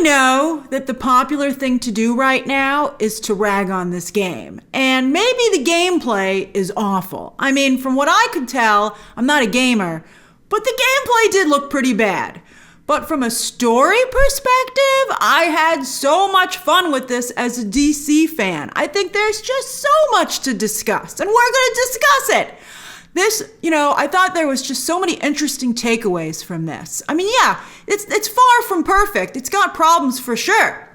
know that the popular thing to do right now is to rag on this game. And maybe the gameplay is awful. I mean, from what I could tell, I'm not a gamer, but the gameplay did look pretty bad. But from a story perspective, I had so much fun with this as a DC fan. I think there's just so much to discuss, and we're going to discuss it. This, I thought there was just so many interesting takeaways from this. I mean, yeah, it's far from perfect. It's got problems for sure.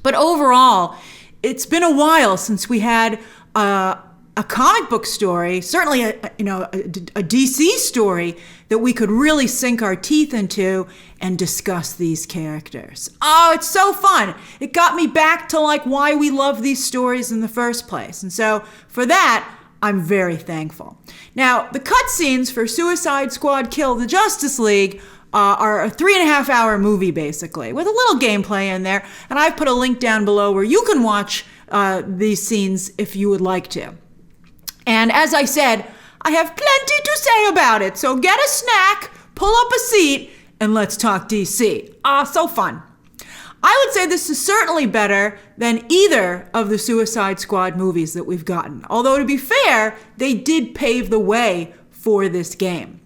But overall, it's been a while since we had a comic book story, certainly a DC story that we could really sink our teeth into and discuss these characters. Oh, it's so fun. It got me back to why we love these stories in the first place. And so for that, I'm very thankful. Now, the cutscenes for Suicide Squad Kill the Justice League are a 3.5-hour movie, basically, with a little gameplay in there. And I've put a link down below where you can watch these scenes if you would like to. And as I said, I have plenty to say about it. So get a snack, pull up a seat, and let's talk DC. So fun. I would say this is certainly better than either of the Suicide Squad movies that we've gotten. Although, to be fair, they did pave the way for this game.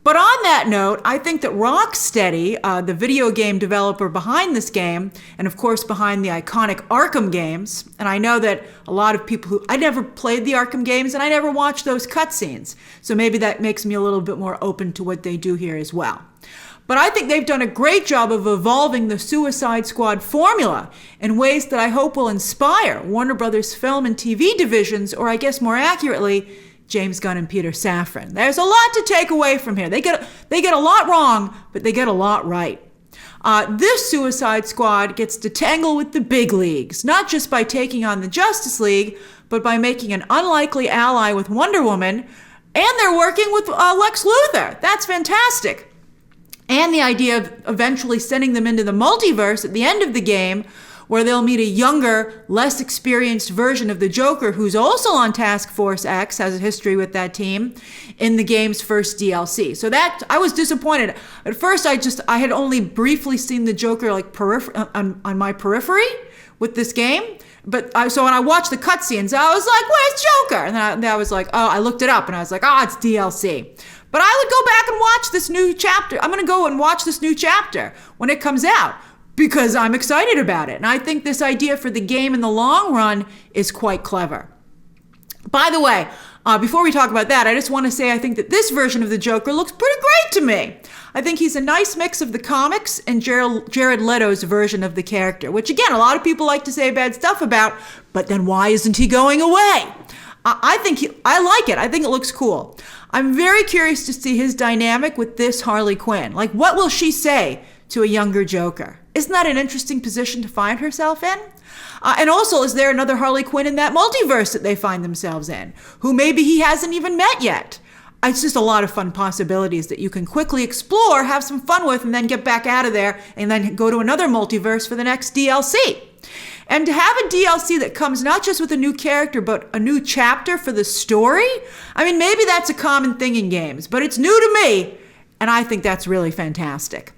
But on that note, I think that Rocksteady, the video game developer behind this game, and of course behind the iconic Arkham games, and I know that a lot of people I never played the Arkham games and I never watched those cutscenes, so maybe that makes me a little bit more open to what they do here as well. But I think they've done a great job of evolving the Suicide Squad formula in ways that I hope will inspire Warner Brothers film and TV divisions, or I guess more accurately, James Gunn and Peter Safran. There's a lot to take away from here. They get a lot wrong, but they get a lot right. This Suicide Squad gets to tangle with the big leagues, not just by taking on the Justice League, but by making an unlikely ally with Wonder Woman, and they're working with Lex Luthor. That's fantastic. And the idea of eventually sending them into the multiverse at the end of the game, where they'll meet a younger, less experienced version of the Joker, who's also on Task Force X, has a history with that team, in the game's first DLC. So that, I was disappointed. At first, I had only briefly seen the Joker on my periphery with this game. But so when I watched the cutscenes, I was like, where's Joker? And then I was like, I looked it up, and I was like, it's DLC. But I would go back and watch this new chapter. I'm going to go and watch this new chapter when it comes out because I'm excited about it. And I think this idea for the game in the long run is quite clever. By the way, before we talk about that, I just want to say I think that this version of the Joker looks pretty great to me. I think he's a nice mix of the comics and Jared Leto's version of the character, which again, a lot of people like to say bad stuff about, but then why isn't he going away? I like it. I think it looks cool. I'm very curious to see his dynamic with this Harley Quinn. What will she say to a younger Joker? Isn't that an interesting position to find herself in? And also, is there another Harley Quinn in that multiverse that they find themselves in, who maybe he hasn't even met yet? It's just a lot of fun possibilities that you can quickly explore, have some fun with, and then get back out of there and then go to another multiverse for the next DLC. And to have a DLC that comes not just with a new character, but a new chapter for the story, I mean, maybe that's a common thing in games, but it's new to me, and I think that's really fantastic.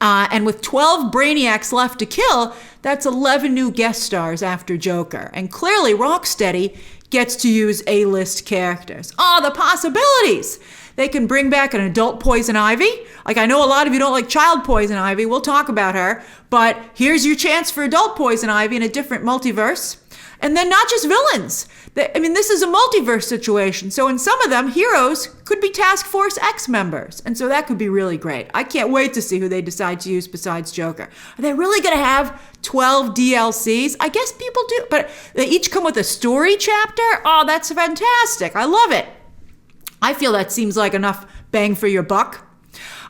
And with 12 Brainiacs left to kill, that's 11 new guest stars after Joker. And clearly Rocksteady gets to use A-list characters. The possibilities! They can bring back an adult Poison Ivy. I know a lot of you don't like child Poison Ivy. We'll talk about her. But here's your chance for adult Poison Ivy in a different multiverse. And then not just villains. This is a multiverse situation. So in some of them, heroes could be Task Force X members. And so that could be really great. I can't wait to see who they decide to use besides Joker. Are they really going to have 12 DLCs? I guess people do. But they each come with a story chapter? That's fantastic. I love it. I feel that seems like enough bang for your buck.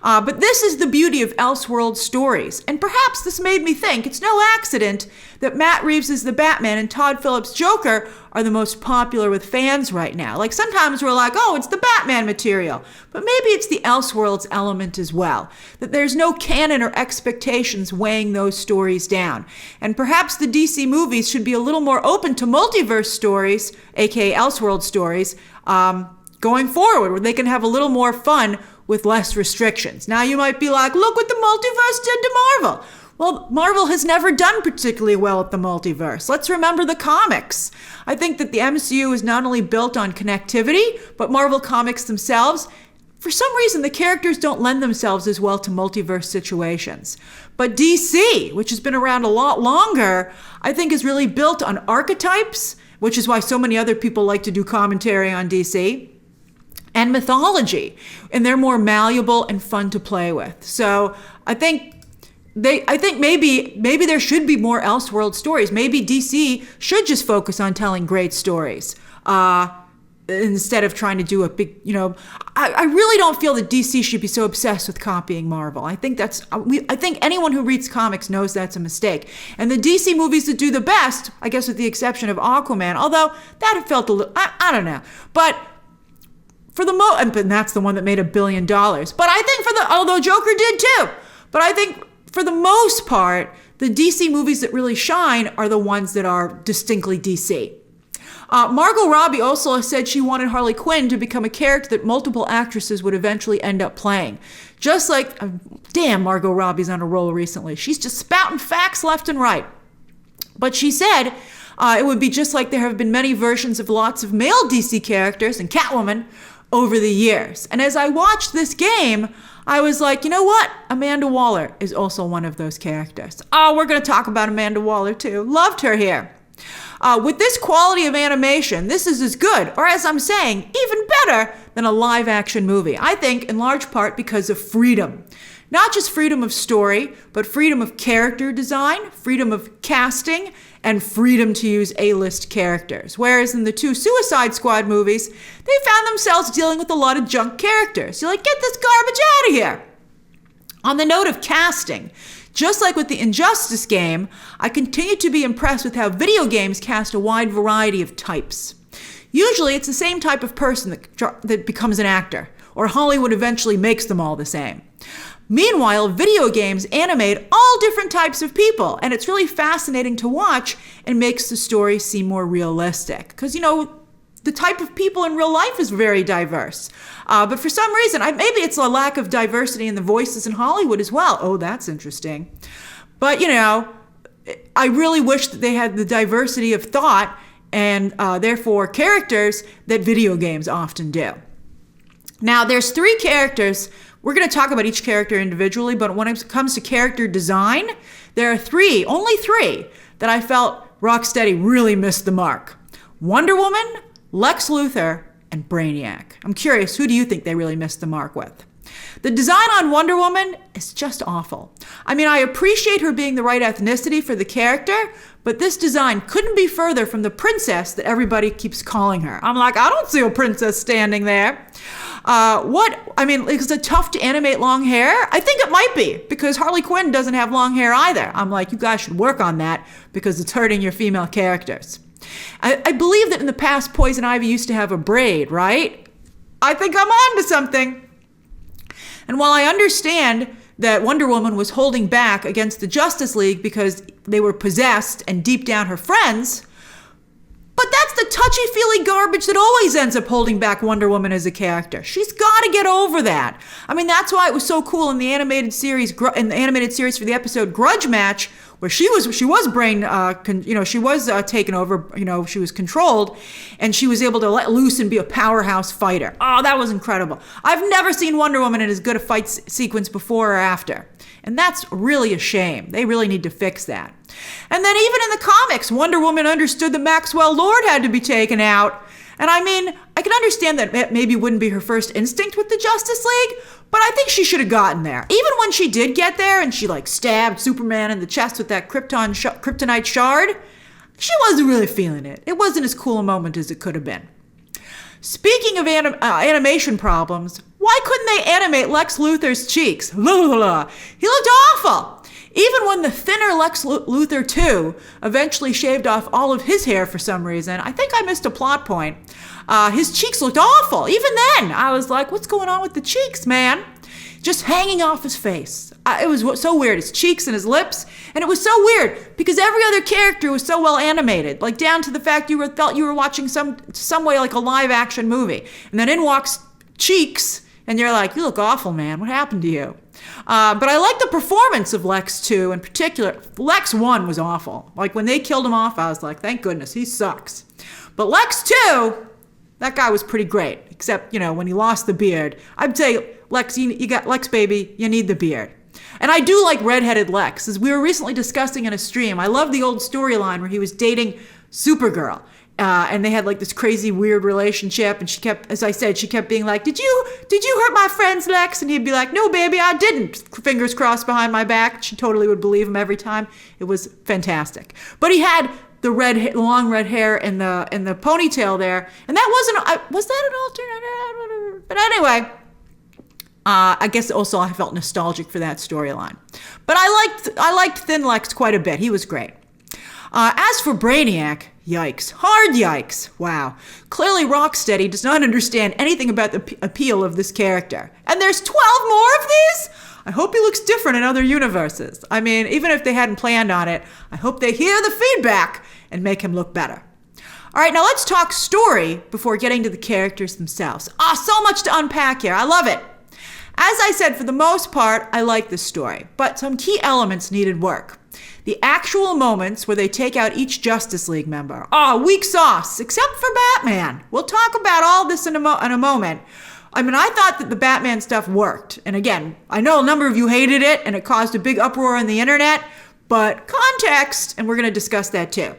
But this is the beauty of Elseworlds stories. And perhaps this made me think it's no accident that Matt Reeves' The Batman and Todd Phillips' Joker are the most popular with fans right now. Sometimes we're like, it's the Batman material. But maybe it's the Elseworlds element as well. That there's no canon or expectations weighing those stories down. And perhaps the DC movies should be a little more open to multiverse stories, aka Elseworlds stories, going forward, where they can have a little more fun with less restrictions. Now you might be like, look what the multiverse did to Marvel. Well, Marvel has never done particularly well at the multiverse. Let's remember the comics. I think that the MCU is not only built on connectivity, but Marvel Comics themselves, for some reason, the characters don't lend themselves as well to multiverse situations. But DC, which has been around a lot longer, I think is really built on archetypes, which is why so many other people like to do commentary on DC, and mythology. And they're more malleable and fun to play with. So I think maybe there should be more Elseworld stories. Maybe DC should just focus on telling great stories. Instead of trying to do a big, I really don't feel that DC should be so obsessed with copying Marvel. I think I think anyone who reads comics knows that's a mistake. And the DC movies that do the best, I guess with the exception of Aquaman, although that felt a little, I don't know. But for the and that's the one that made $1 billion. But I think although Joker did too. But I think for the most part, the DC movies that really shine are the ones that are distinctly DC. Margot Robbie also said she wanted Harley Quinn to become a character that multiple actresses would eventually end up playing. Just like, damn, Margot Robbie's on a roll recently. She's just spouting facts left and right. But she said it would be just like there have been many versions of lots of male DC characters and Catwoman over the years. And as I watched this game, I was like, you know what? Amanda Waller is also one of those characters. Oh, we're going to talk about Amanda Waller too. Loved her here. With this quality of animation, this is as good, or as I'm saying, even better than a live action movie. I think in large part because of freedom. Not just freedom of story, but freedom of character design, freedom of casting, and freedom to use A-list characters. Whereas in the two Suicide Squad movies, they found themselves dealing with a lot of junk characters. You're like, get this garbage out of here. On the note of casting, just like with the Injustice game, I continue to be impressed with how video games cast a wide variety of types. Usually it's the same type of person that becomes an actor, or Hollywood eventually makes them all the same. Meanwhile, video games animate all different types of people, and it's really fascinating to watch and makes the story seem more realistic. Because, the type of people in real life is very diverse. But for some reason, maybe it's a lack of diversity in the voices in Hollywood as well. Oh, that's interesting. But, I really wish that they had the diversity of thought and therefore characters that video games often do. Now, there's 3 characters. We're going to talk about each character individually, but when it comes to character design, there are only three, that I felt Rocksteady really missed the mark. Wonder Woman, Lex Luthor, and Brainiac. I'm curious, who do you think they really missed the mark with? The design on Wonder Woman is just awful. I mean, I appreciate her being the right ethnicity for the character, but this design couldn't be further from the princess that everybody keeps calling her. I'm like, I don't see a princess standing there. Is it tough to animate long hair? I think it might be, because Harley Quinn doesn't have long hair either. I'm like, you guys should work on that because it's hurting your female characters. I believe that in the past, Poison Ivy used to have a braid, right? I think I'm on to something. And while I understand that Wonder Woman was holding back against the Justice League because they were possessed and deep down her friends, but that's the touchy-feely garbage that always ends up holding back Wonder Woman as a character. She's got to get over that. I mean, that's why it was so cool in the animated series for the episode Grudge Match, where she was taken over, she was controlled, and she was able to let loose and be a powerhouse fighter. Oh, that was incredible. I've never seen Wonder Woman in as good a fight sequence before or after. And that's really a shame. They really need to fix that. And then even in the comics, Wonder Woman understood that Maxwell Lord had to be taken out. And I mean, I can understand that maybe wouldn't be her first instinct with the Justice League, but I think she should have gotten there. Even when she did get there and she stabbed Superman in the chest with that Kryptonite shard, she wasn't really feeling it. It wasn't as cool a moment as it could have been. Speaking of animation problems, why couldn't they animate Lex Luthor's cheeks? He looked awful. Even when the thinner Lex Luthor 2 eventually shaved off all of his hair for some reason, I think I missed a plot point. His cheeks looked awful. Even then, I was like, what's going on with the cheeks, man? Just hanging off his face. It was so weird, his cheeks and his lips. And it was so weird because every other character was so well animated, down to the fact you felt you were watching some way like a live action movie. And then in walks Cheeks, and you're like, you look awful, man. What happened to you? But I like the performance of Lex 2 in particular. Lex 1 was awful. Like when they killed him off, I was like, thank goodness, he sucks. But Lex 2, that guy was pretty great. Except, when he lost the beard. I'd say, Lex, you got Lex, baby, you need the beard. And I do like redheaded Lex. As we were recently discussing in a stream, I love the old storyline where he was dating Supergirl. And they had like this crazy weird relationship, and she kept, as I said, she kept being like, did you hurt my friends, Lex? And he'd be like, no, baby, I didn't. Fingers crossed behind my back. She totally would believe him every time. It was fantastic. But he had the long red hair and the ponytail there, and that was that an alternate? But anyway, I guess also I felt nostalgic for that storyline. But I liked Thin Lex quite a bit. He was great. As for Brainiac, yikes. Hard yikes. Wow. Clearly Rocksteady does not understand anything about the appeal of this character. And there's 12 more of these? I hope he looks different in other universes. I mean, even if they hadn't planned on it, I hope they hear the feedback and make him look better. All right, now let's talk story before getting to the characters themselves. So much to unpack here. I love it. As I said, for the most part, I like this story, but some key elements needed work. The actual moments where they take out each Justice League member. Weak sauce, except for Batman. We'll talk about all this in a moment. I mean, I thought that the Batman stuff worked. And again, I know a number of you hated it and it caused a big uproar on the internet, but context, and we're going to discuss that too.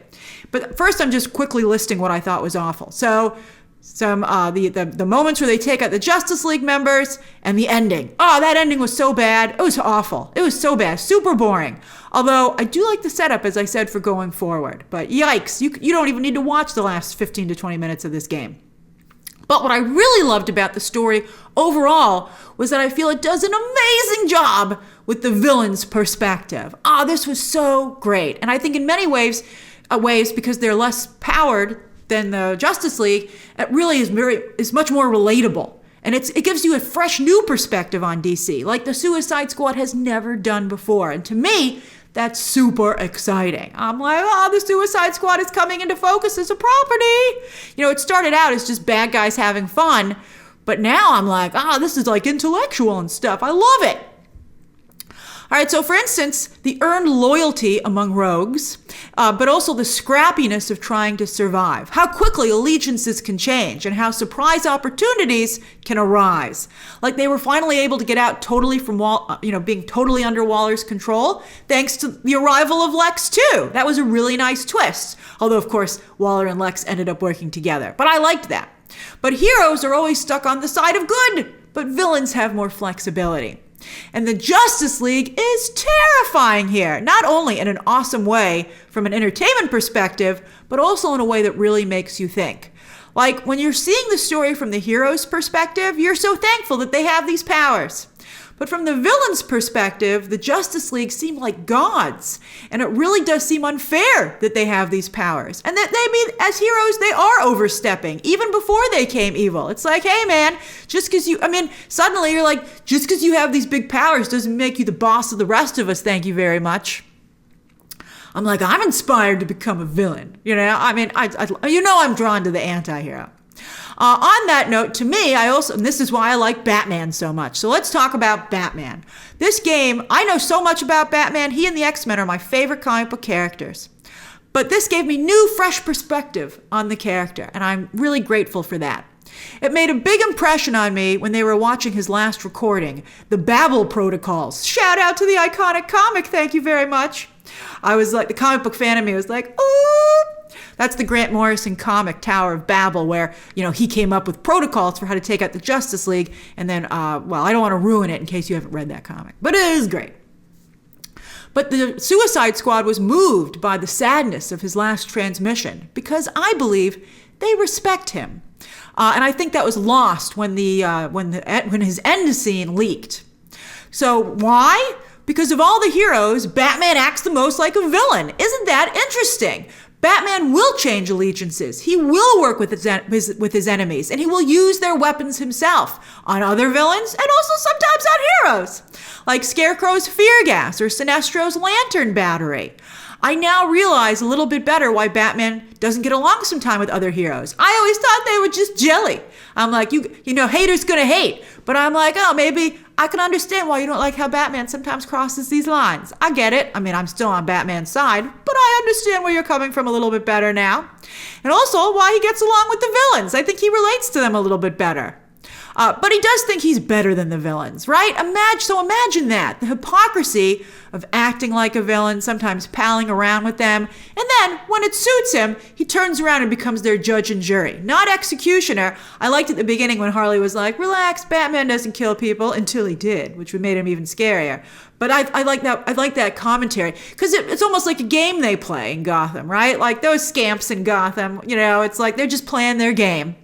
But first, I'm just quickly listing what I thought was awful. So, the moments where they take out the Justice League members and the ending. That ending was so bad. It was awful. It was so bad. Super boring. Although I do like the setup, as I said, for going forward. But yikes, you don't even need to watch the last 15 to 20 minutes of this game. But what I really loved about the story overall was that I feel it does an amazing job with the villain's perspective. This was so great. And I think in many ways, because they're less powered than the Justice League, it really is much more relatable. And it gives you a fresh new perspective on DC, like the Suicide Squad has never done before. And to me, that's super exciting. I'm like, the Suicide Squad is coming into focus as a property. It started out as just bad guys having fun, but now I'm like, this is like intellectual and stuff. I love it. All right, so for instance, the earned loyalty among rogues, but also the scrappiness of trying to survive, how quickly allegiances can change, and how surprise opportunities can arise. Like they were finally able to get out totally from being totally under Waller's control, thanks to the arrival of Lex 2. That was a really nice twist. Although, of course, Waller and Lex ended up working together. But I liked that. But heroes are always stuck on the side of good, but villains have more flexibility. And the Justice League is terrifying here, not only in an awesome way from an entertainment perspective, but also in a way that really makes you think. Like when you're seeing the story from the hero's perspective, you're so thankful that they have these powers. But from the villain's perspective, the Justice League seem like gods. And it really does seem unfair that they have these powers. And that as heroes, they are overstepping, even before they came evil. It's like, hey man, suddenly you're like, just because you have these big powers doesn't make you the boss of the rest of us, thank you very much. I'm like, I'm inspired to become a villain. I'm drawn to the anti-hero. On that note, to me, and this is why I like Batman so much. So let's talk about Batman. This game, I know so much about Batman. He and the X-Men are my favorite comic book characters. But this gave me new, fresh perspective on the character, and I'm really grateful for that. It made a big impression on me when they were watching his last recording, the Babel Protocols. Shout out to the iconic comic, thank you very much. I was like, the comic book fan of me was like, ooh. That's the Grant Morrison comic Tower of Babel, where, he came up with protocols for how to take out the Justice League. And then, I don't want to ruin it in case you haven't read that comic, but it is great. But the Suicide Squad was moved by the sadness of his last transmission because I believe they respect him. And I think that was lost when his end scene leaked. So why? Because of all the heroes, Batman acts the most like a villain. Isn't that interesting? Batman will change allegiances. He will work with his enemies, and he will use their weapons himself on other villains and also sometimes on heroes, like Scarecrow's fear gas or Sinestro's lantern battery. I now realize a little bit better why Batman doesn't get along sometimes with other heroes. I always thought they were just jelly. I'm like, you know, haters gonna hate. But I'm like, oh, maybe I can understand why you don't like how Batman sometimes crosses these lines. I get it. I mean, I'm still on Batman's side, but I understand where you're coming from a little bit better now. And also why he gets along with the villains. I think he relates to them a little bit better. But he does think he's better than the villains, right? Imagine that. The hypocrisy of acting like a villain, sometimes palling around with them. And then when it suits him, he turns around and becomes their judge and jury, not executioner. I liked at the beginning when Harley was like, relax, Batman doesn't kill people, until he did, which made him even scarier. But I like that commentary, because it's almost like a game they play in Gotham, right? Like those scamps in Gotham, you know, it's like they're just playing their game.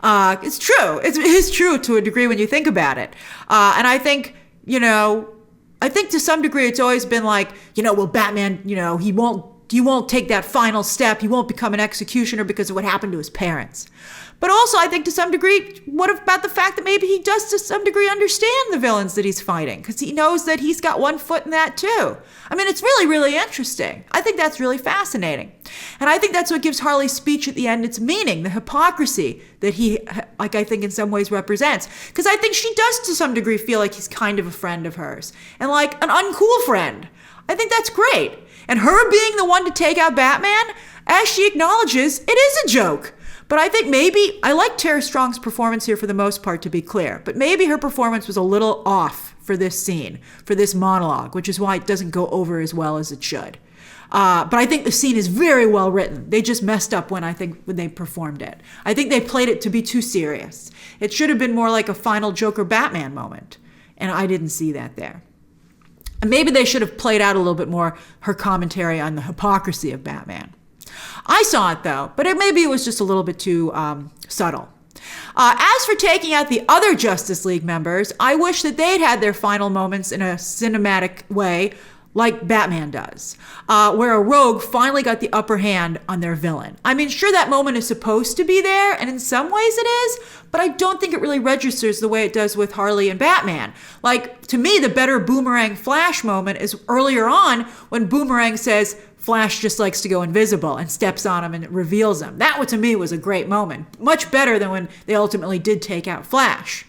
It's true. It is true to a degree when you think about it. And I think, you know, to some degree it's always been like, you know, well, Batman, you know, he won't take that final step. He won't become an executioner because of what happened to his parents. But also, I think to some degree, what about the fact that maybe he does to some degree understand the villains that he's fighting? Because he knows that he's got one foot in that too. I mean, it's really, really interesting. I think that's really fascinating. And I think that's what gives Harley's speech at the end its meaning, the hypocrisy that he, like, I think in some ways represents. Because I think she does to some degree feel like he's kind of a friend of hers. And like an uncool friend. I think that's great. And her being the one to take out Batman, as she acknowledges, it is a joke. But I think maybe, I like Tara Strong's performance here for the most part, to be clear, but maybe her performance was a little off for this scene, for this monologue, which is why it doesn't go over as well as it should. But I think the scene is very well written. They just messed up when they performed it. I think they played it to be too serious. It should have been more like a final Joker Batman moment, and I didn't see that there. And maybe they should have played out a little bit more her commentary on the hypocrisy of Batman. I saw it though, but maybe it was just a little bit too subtle. As for taking out the other Justice League members, I wish that they'd had their final moments in a cinematic way like Batman does, where a rogue finally got the upper hand on their villain. I mean, sure, that moment is supposed to be there, and in some ways it is, but I don't think it really registers the way it does with Harley and Batman. Like, to me, the better Boomerang Flash moment is earlier on when Boomerang says, Flash just likes to go invisible, and steps on him and reveals him. That, to me, was a great moment. Much better than when they ultimately did take out Flash.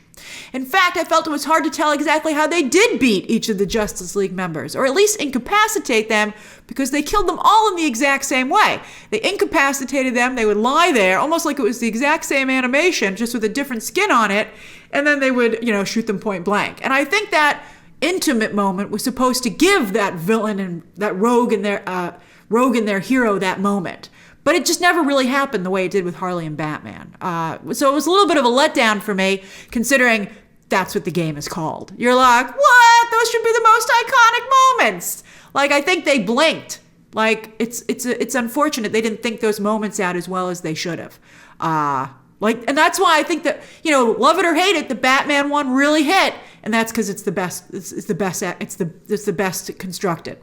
In fact, I felt it was hard to tell exactly how they did beat each of the Justice League members, or at least incapacitate them, because they killed them all in the exact same way. They incapacitated them, they would lie there, almost like it was the exact same animation, just with a different skin on it, and then they would, you know, shoot them point blank. And I think that intimate moment was supposed to give that villain and that rogue and their hero that moment. But it just never really happened the way it did with Harley and Batman. So it was a little bit of a letdown for me, considering that's what the game is called. You're like, what? Those should be the most iconic moments. Like, I think they blinked. Like, it's unfortunate they didn't think those moments out as well as they should have. And that's why I think that, you know, love it or hate it, the Batman one really hit, and that's because it's the best. It's the best constructed.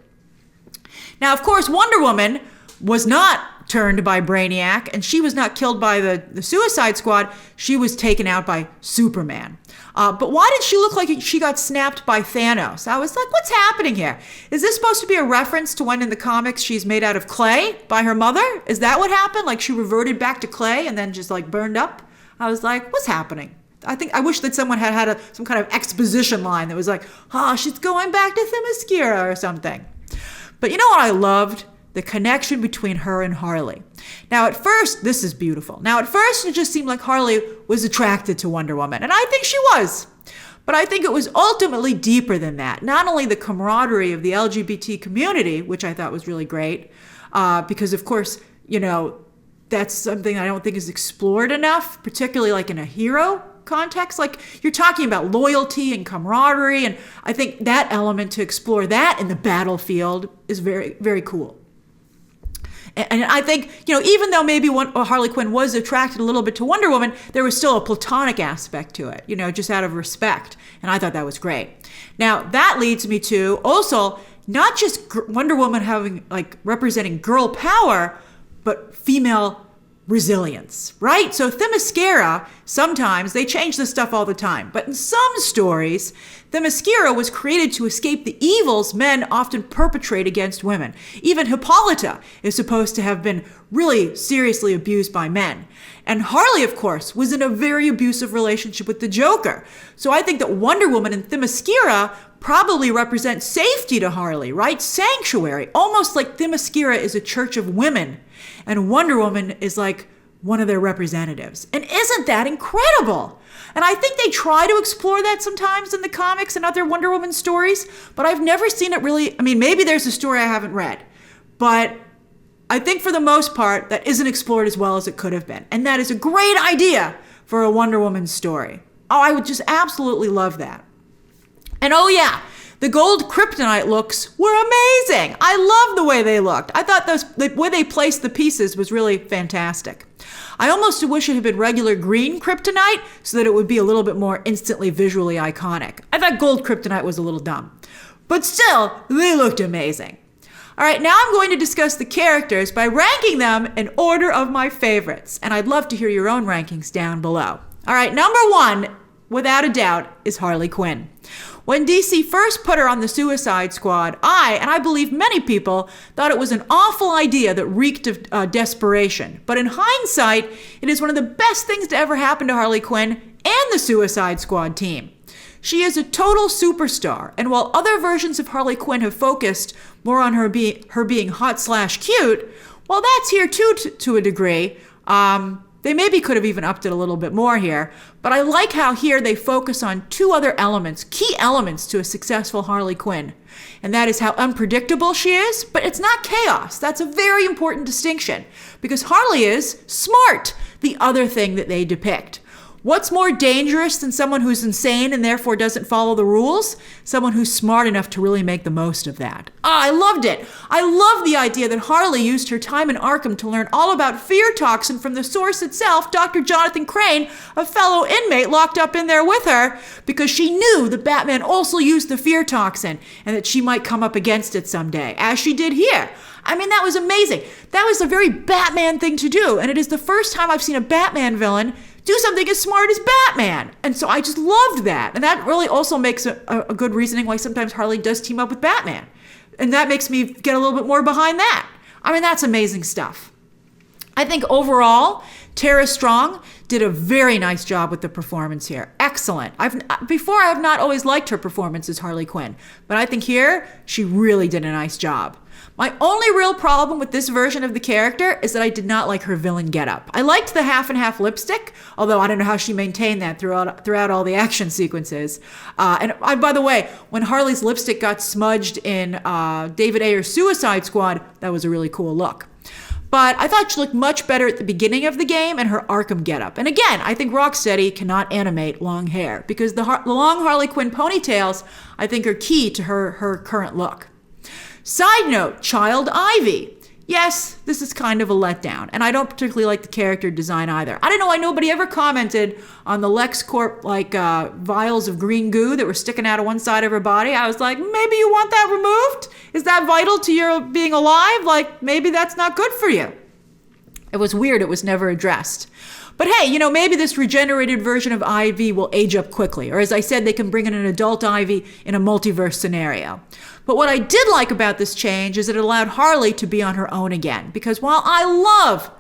Now, of course, Wonder Woman was not turned by Brainiac, and she was not killed by the Suicide Squad. She was taken out by Superman. But why did she look like she got snapped by Thanos? I was like, what's happening here? Is this supposed to be a reference to when in the comics she's made out of clay by her mother? Is that what happened? Like she reverted back to clay and then just like burned up? I was like, what's happening? I wish that someone had some kind of exposition line that was like, she's going back to Themyscira or something. But you know what I loved? The connection between her and Harley. Now at first, this is beautiful. Now at first, it just seemed like Harley was attracted to Wonder Woman, and I think she was. But I think it was ultimately deeper than that. Not only the camaraderie of the LGBT community, which I thought was really great, because of course, you know, that's something I don't think is explored enough, particularly like in a hero context. Like you're talking about loyalty and camaraderie, and I think that element to explore that in the battlefield is very, very cool. And I think, you know, even though maybe Harley Quinn was attracted a little bit to Wonder Woman, there was still a platonic aspect to it, you know, just out of respect. And I thought that was great. Now, that leads me to also not just Wonder Woman having, like, representing girl power, but female resilience, right? So Themyscira, sometimes they change this stuff all the time, but in some stories, Themyscira was created to escape the evils men often perpetrate against women. Even Hippolyta is supposed to have been really seriously abused by men. And Harley, of course, was in a very abusive relationship with the Joker. So I think that Wonder Woman and Themyscira probably represent safety to Harley, right? Sanctuary, almost like Themyscira is a church of women and Wonder Woman is like one of their representatives. And isn't that incredible? And I think they try to explore that sometimes in the comics and other Wonder Woman stories, but I've never seen it really. I mean, maybe there's a story I haven't read, but I think for the most part, that isn't explored as well as it could have been. And that is a great idea for a Wonder Woman story. Oh, I would just absolutely love that. And oh yeah, the gold Kryptonite looks were amazing. I love the way they looked. I thought the way they placed the pieces was really fantastic. I almost wish it had been regular green Kryptonite so that it would be a little bit more instantly visually iconic. I thought gold Kryptonite was a little dumb. But still, they looked amazing. All right, now I'm going to discuss the characters by ranking them in order of my favorites. And I'd love to hear your own rankings down below. All right, number one, without a doubt, is Harley Quinn. When DC first put her on the Suicide Squad, I believe many people, thought it was an awful idea that reeked of desperation. But in hindsight, it is one of the best things to ever happen to Harley Quinn and the Suicide Squad team. She is a total superstar, and while other versions of Harley Quinn have focused more on her being hot/cute, well, that's here too to a degree. They maybe could have even upped it a little bit more here, but I like how here they focus on two other elements, key elements to a successful Harley Quinn. And that is how unpredictable she is, but it's not chaos. That's a very important distinction because Harley is smart, the other thing that they depict. What's more dangerous than someone who's insane and therefore doesn't follow the rules? Someone who's smart enough to really make the most of that. I loved it. I love the idea that Harley used her time in Arkham to learn all about fear toxin from the source itself, Dr. Jonathan Crane, a fellow inmate locked up in there with her, because she knew that Batman also used the fear toxin and that she might come up against it someday, as she did here. I mean, that was amazing. That was a very Batman thing to do, and it is the first time I've seen a Batman villain do something as smart as Batman. And so I just loved that. And that really also makes a good reasoning why sometimes Harley does team up with Batman. And that makes me get a little bit more behind that. I mean, that's amazing stuff. I think overall, Tara Strong did a very nice job with the performance here. Excellent. Before, I have not always liked her performance as Harley Quinn, but I think here, she really did a nice job. My only real problem with this version of the character is that I did not like her villain getup. I liked the half and half lipstick, although I don't know how she maintained that throughout all the action sequences. By the way, when Harley's lipstick got smudged in David Ayer's Suicide Squad, that was a really cool look. But I thought she looked much better at the beginning of the game and her Arkham getup. And again, I think Rocksteady cannot animate long hair because the long Harley Quinn ponytails, I think, are key to her current look. Side note, Child Ivy. Yes, this is kind of a letdown, and I don't particularly like the character design either. I don't know why nobody ever commented on the LexCorp vials of green goo that were sticking out of one side of her body. I was like, maybe you want that removed? Is that vital to your being alive? Like, maybe that's not good for you. It was weird. It was never addressed. But hey, maybe this regenerated version of Ivy will age up quickly. Or as I said, they can bring in an adult Ivy in a multiverse scenario. But what I did like about this change is it allowed Harley to be on her own again. Because while I love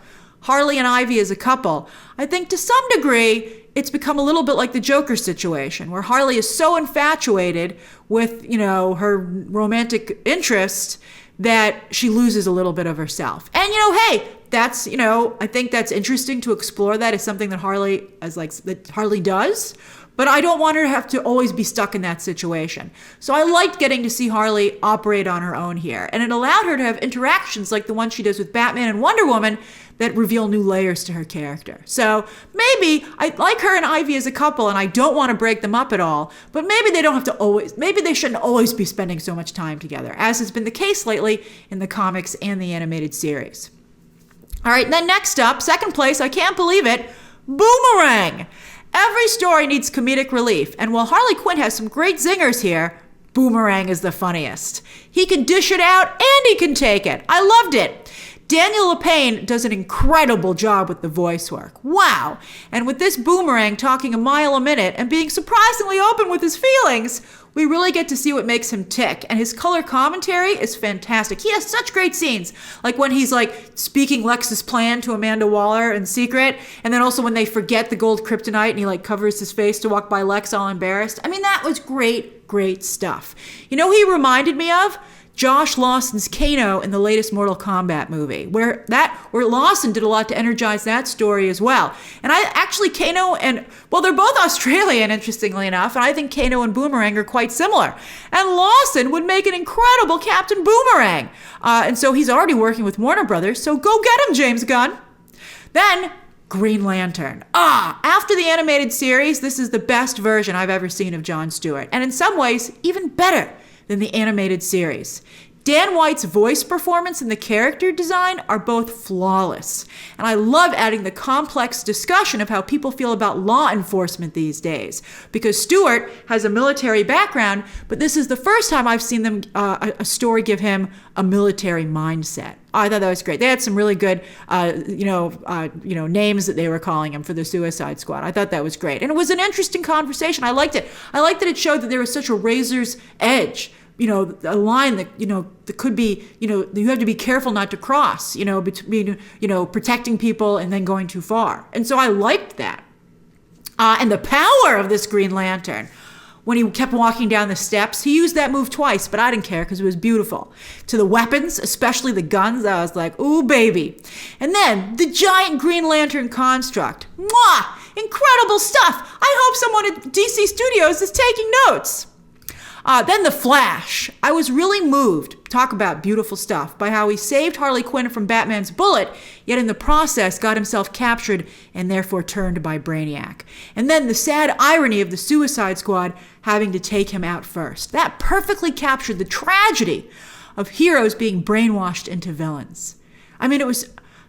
Harley and Ivy as a couple, I think to some degree, it's become a little bit like the Joker situation, where Harley is so infatuated with, her romantic interest that she loses a little bit of herself. And, hey, that's, I think that's interesting to explore that as something that Harley does. But I don't want her to have to always be stuck in that situation. So I liked getting to see Harley operate on her own here. And it allowed her to have interactions like the one she does with Batman and Wonder Woman that reveal new layers to her character. So maybe I like her and Ivy as a couple and I don't want to break them up at all, but maybe they shouldn't always be spending so much time together, as has been the case lately in the comics and the animated series. All right, then next up, second place, I can't believe it, Boomerang. Every story needs comedic relief, and while Harley Quinn has some great zingers here, Boomerang is the funniest. He can dish it out and he can take it. I loved it. Daniel LaPaine does an incredible job with the voice work. Wow. And with this Boomerang talking a mile a minute and being surprisingly open with his feelings, we really get to see what makes him tick. And his color commentary is fantastic. He has such great scenes. Like when he's like speaking Lex's plan to Amanda Waller in secret. And then also when they forget the gold kryptonite and he like covers his face to walk by Lex all embarrassed. I mean, that was great, great stuff. You know who he reminded me of? Josh Lawson's Kano in the latest Mortal Kombat movie, where Lawson did a lot to energize that story as well. And Kano and, well, they're both Australian, interestingly enough, and I think Kano and Boomerang are quite similar. And Lawson would make an incredible Captain Boomerang. And so he's already working with Warner Brothers, so go get him, James Gunn. Then, Green Lantern. After the animated series, this is the best version I've ever seen of Jon Stewart, and in some ways, even better than the animated series. Dan White's voice performance and the character design are both flawless. And I love adding the complex discussion of how people feel about law enforcement these days. Because Stewart has a military background, but this is the first time I've seen them a story give him a military mindset. I thought that was great. They had some really good, names that they were calling him for the Suicide Squad. I thought that was great, and it was an interesting conversation. I liked it. I liked that it showed that there was such a razor's edge. A line that, that could be, you have to be careful not to cross, between, protecting people and then going too far. And so I liked that. And the power of this Green Lantern. When he kept walking down the steps, he used that move twice, but I didn't care because it was beautiful. To the weapons, especially the guns, I was like, ooh, baby. And then the giant Green Lantern construct. Mwah! Incredible stuff. I hope someone at DC Studios is taking notes. Then the Flash. I was really moved, talk about beautiful stuff, by how he saved Harley Quinn from Batman's bullet, yet in the process got himself captured and therefore turned by Brainiac. And then the sad irony of the Suicide Squad having to take him out first. That perfectly captured the tragedy of heroes being brainwashed into villains. I mean,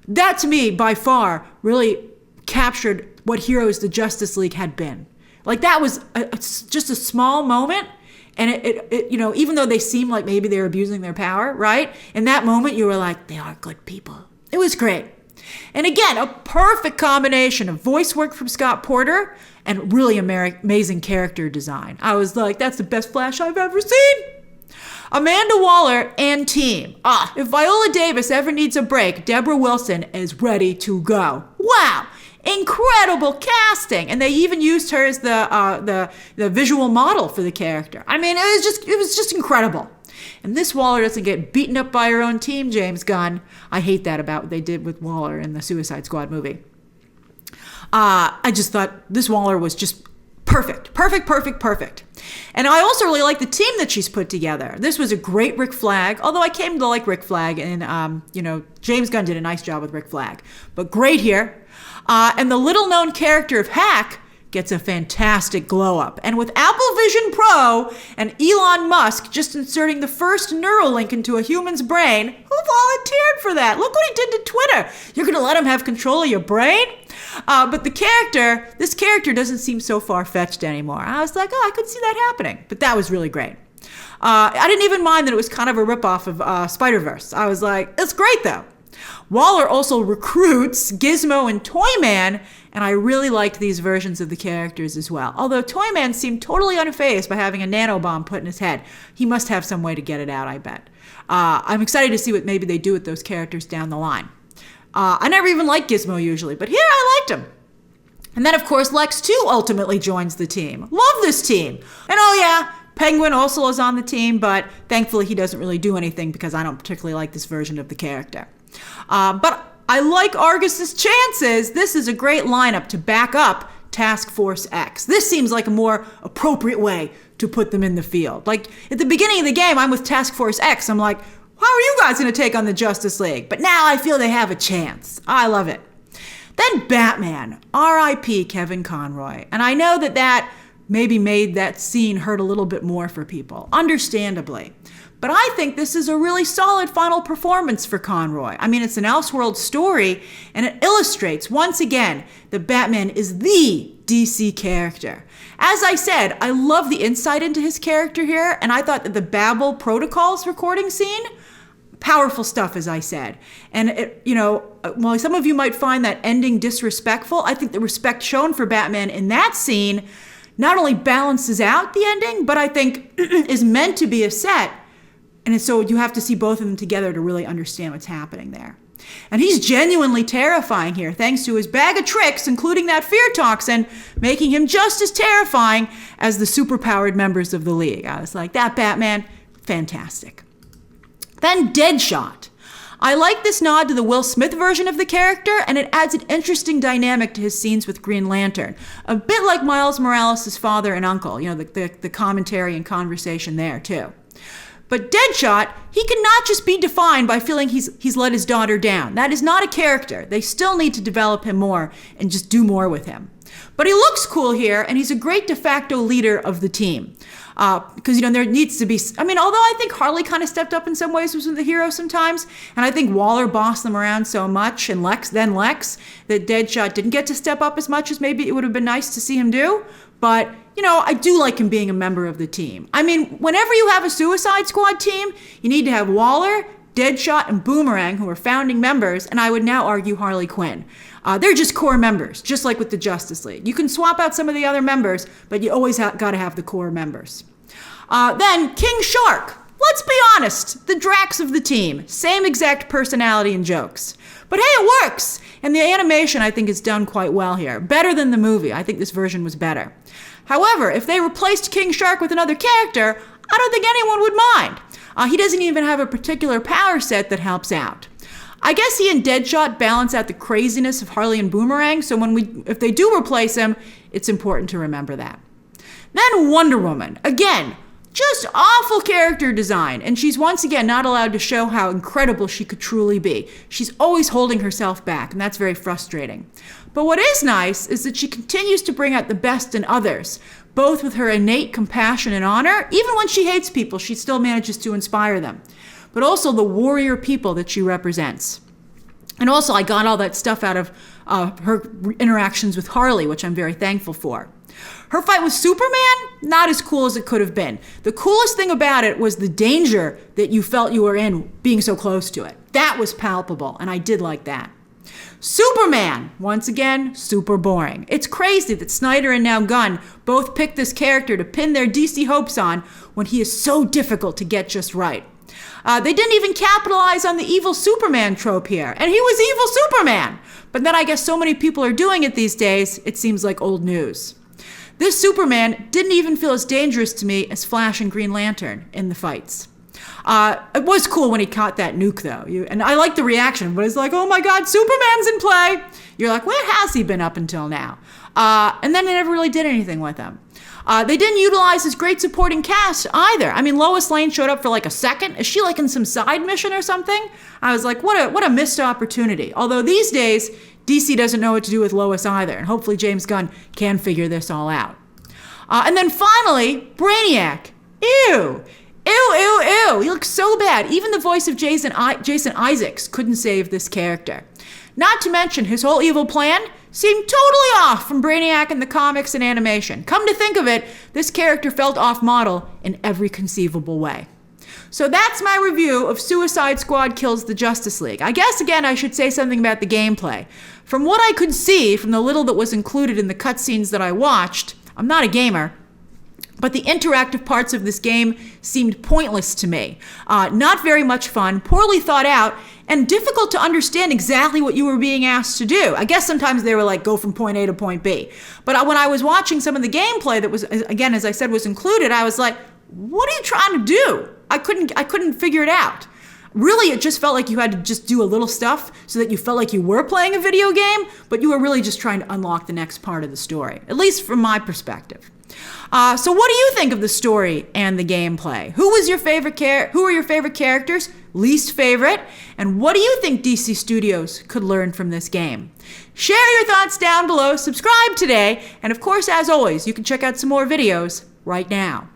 that to me, by far, really captured what Heroes the Justice League had been. Like, that was just a small moment. And it even though they seemed like maybe they were abusing their power, right? In that moment, you were like, they are good people. It was great. And again, a perfect combination of voice work from Scott Porter and really amazing character design. I was like, that's the best Flash I've ever seen. Amanda Waller and team. If Viola Davis ever needs a break, Deborah Wilson is ready to go. Wow. Incredible casting, and they even used her as the visual model for the character. I mean, it was just incredible. And this Waller doesn't get beaten up by her own team, James Gunn. I hate that about what they did with Waller in the Suicide Squad movie. I just thought this Waller was just perfect. And I also really like the team that she's put together. This was a great Rick Flag, although I came to like Rick Flag, and James Gunn did a nice job with Rick Flag, but great here. And the little-known character of Hack gets a fantastic glow-up. And with Apple Vision Pro and Elon Musk just inserting the first Neuralink into a human's brain, who volunteered for that? Look what he did to Twitter. You're going to let him have control of your brain? But this character doesn't seem so far-fetched anymore. I was like, I could see that happening. But that was really great. I didn't even mind that it was kind of a ripoff of Spider-Verse. I was like, it's great, though. Waller also recruits Gizmo and Toyman, and I really liked these versions of the characters as well. Although Toyman seemed totally unfazed by having a nanobomb put in his head. He must have some way to get it out, I bet. I'm excited to see what maybe they do with those characters down the line. I never even liked Gizmo usually, but here I liked him. And then, of course, Lex 2 ultimately joins the team. Love this team. And Penguin also is on the team, but thankfully he doesn't really do anything because I don't particularly like this version of the character. But I like Argus's chances. This is a great lineup to back up Task Force X. This seems like a more appropriate way to put them in the field. Like, at the beginning of the game, I'm with Task Force X. I'm like, how are you guys going to take on the Justice League? But now I feel they have a chance. I love it. Then Batman, R.I.P. Kevin Conroy. And I know that maybe made that scene hurt a little bit more for people, understandably. But I think this is a really solid final performance for Conroy. I mean, it's an Elseworlds story, and it illustrates, once again, that Batman is the DC character. As I said, I love the insight into his character here, and I thought that the Babel Protocols recording scene, Powerful stuff, as I said. And, while some of you might find that ending disrespectful, I think the respect shown for Batman in that scene not only balances out the ending, but I think is meant to be a set. And so you have to see both of them together to really understand what's happening there. And he's genuinely terrifying here, thanks to his bag of tricks, including that fear toxin, making him just as terrifying as the superpowered members of the League. I was like, that Batman, fantastic. Then Deadshot. I like this nod to the Will Smith version of the character, and it adds an interesting dynamic to his scenes with Green Lantern. A bit like Miles Morales' father and uncle, the commentary and conversation there too. But Deadshot, he cannot just be defined by feeling he's let his daughter down. That is not a character. They still need to develop him more and just do more with him. But he looks cool here, and he's a great de facto leader of the team. Because, there needs to be, although I think Harley kind of stepped up in some ways with the hero sometimes, and I think Waller bossed them around so much, and Lex, that Deadshot didn't get to step up as much as maybe it would have been nice to see him do. But, I do like him being a member of the team. Whenever you have a Suicide Squad team, you need to have Waller, Deadshot, and Boomerang, who are founding members, and I would now argue Harley Quinn. They're just core members, just like with the Justice League. You can swap out some of the other members, but you always got to have the core members. Then King Shark. Let's be honest, the Drax of the team. Same exact personality and jokes. But hey, it works! And the animation, I think, is done quite well here. Better than the movie. I think this version was better. However, if they replaced King Shark with another character, I don't think anyone would mind. He doesn't even have a particular power set that helps out. I guess he and Deadshot balance out the craziness of Harley and Boomerang, so if they do replace him, it's important to remember that. Then Wonder Woman. Again, just awful character design, and she's once again not allowed to show how incredible she could truly be. She's always holding herself back, and that's very frustrating. But what is nice is that she continues to bring out the best in others, both with her innate compassion and honor. Even when she hates people, she still manages to inspire them. But also the warrior people that she represents. And also, I got all that stuff out of her interactions with Harley, which I'm very thankful for. Her fight with Superman, not as cool as it could have been. The coolest thing about it was the danger that you felt you were in being so close to it. That was palpable, and I did like that. Superman, once again, super boring. It's crazy that Snyder and now Gunn both picked this character to pin their DC hopes on when he is so difficult to get just right. They didn't even capitalize on the evil Superman trope here, and he was evil Superman. But then I guess so many people are doing it these days, it seems like old news. This Superman didn't even feel as dangerous to me as Flash and Green Lantern in the fights. It was cool when he caught that nuke, though. And I like the reaction, but it's like, oh my God, Superman's in play. You're like, where has he been up until now? And then they never really did anything with him. They didn't utilize his great supporting cast either. Lois Lane showed up for like a second. Is she like in some side mission or something? I was like, what a missed opportunity. Although these days, DC doesn't know what to do with Lois either. And hopefully James Gunn can figure this all out. And then finally, Brainiac. Ew. Ew, ew, ew. He looks so bad. Even the voice of Jason Isaacs couldn't save this character. Not to mention, his whole evil plan seemed totally off from Brainiac in the comics and animation. Come to think of it, this character felt off-model in every conceivable way. So that's my review of Suicide Squad Kills the Justice League. I guess, again, I should say something about the gameplay. From what I could see, from the little that was included in the cutscenes that I watched, I'm not a gamer, but the interactive parts of this game seemed pointless to me. Not very much fun, poorly thought out, and difficult to understand exactly what you were being asked to do. I guess sometimes they were like, go from point A to point B. But when I was watching some of the gameplay that was, again, as I said, was included, I was like, what are you trying to do? I couldn't figure it out. Really, it just felt like you had to just do a little stuff so that you felt like you were playing a video game, but you were really just trying to unlock the next part of the story, at least from my perspective. So what do you think of the story and the gameplay? Who are your favorite characters, least favorite, and what do you think DC Studios could learn from this game? Share your thoughts down below, subscribe today, and of course, as always, you can check out some more videos right now.